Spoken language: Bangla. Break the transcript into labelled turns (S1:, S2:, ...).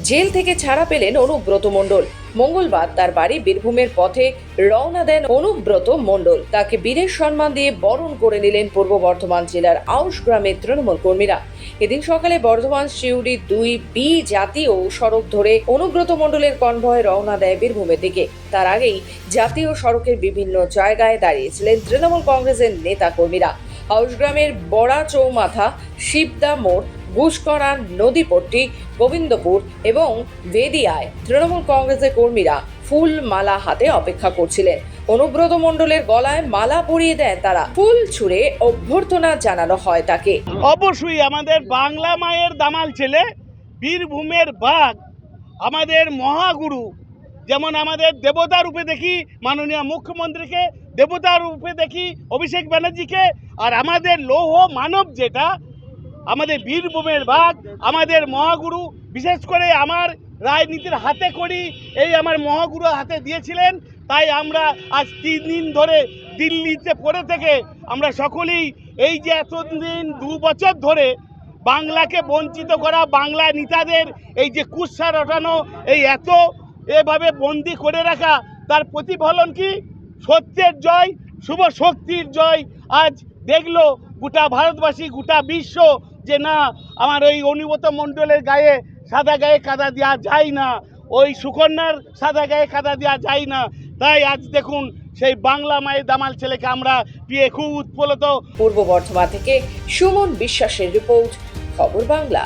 S1: জেল থেকে ছাড়া পেলেন অনুব্রত মণ্ডল। মঙ্গলবার তার বাড়ি বীরভূমের পথে রওনা দেন অনুব্রত মণ্ডল। তাকে বীরের সম্মান দিয়ে বরণ করে নিলেন পূর্ব বর্ধমান জেলার আউশ গ্রামের তৃণমূল কর্মীরা। এদিন সকালে বর্ধমান সিউড়ি 2B জাতীয় সড়ক ধরে অনুব্রত মণ্ডলের কনভয় রওনা দেয় বীরভূমের দিকে। তার আগেই জাতীয় সড়কের বিভিন্ন জায়গায় দাঁড়িয়েছিলেন তৃণমূল কংগ্রেসের নেতা কর্মীরা। আউশ গ্রামের বড়া চৌমাথা, শিবদা মোড়, ঘুষকরা, নদীপট্টি, গোবিন্দপুর এবং বেদিয়ায় তৃণমূল কংগ্রেসের কর্মীরা ফুল মালা হাতে অপেক্ষা করছিলেন। অনুব্রত মণ্ডলের গলায় মালা পরিয়ে দেয় তারা। ফুল ছুঁড়ে অভ্যর্থনা জানানো হয় তাকে।
S2: অবশ্যই আমাদের বাংলা মায়ের দামাল ছেলে, বীরভূমের বাঘ, আমাদের মহাগুরু। যেমন আমাদের দেবতা রূপে দেখি মাননীয় মুখ্যমন্ত্রীকে, দেবতা রূপে দেখি অভিষেক ব্যানার্জিকে, আর আমাদের লৌহ মানব যেটা আমাদের বীরভূমের বাঘ, আমাদের মহাগুরু। বিশেষ করে আমার রাজনীতির হাতে করি এই আমার মহাগুরু হাতে দিয়েছিলেন। তাই আমরা আজ 3 দিন ধরে দিল্লিতে পড়ে থেকে আমরা সকলেই এই যে এতদিন 2 বছর ধরে বাংলাকে বঞ্চিত করা, বাংলা নেতাদের এই যে কুৎসা রটানো, এই এত এভাবে বন্দি করে রাখা, তার প্রতিফলন কি? সত্যের জয়, শুভ শক্তির জয়। আজ দেখলো গোটা ভারতবাসী, গোটা বিশ্ব যে না, আমার ওই অনুব্রত মণ্ডলের গায়ে সাদা গায়ে কাদা দেওয়া যায় না, ওই সুকন্যার সাদা গায়ে কাদা দেওয়া যায় না। তাই আজ দেখুন সেই বাংলা মায়ের দামাল ছেলেকে আমরা পেয়ে খুব উৎফুল্লিত।
S1: পূর্ব বর্ধমান থেকে সুমন বিশ্বাসের রিপোর্ট, খবর বাংলা।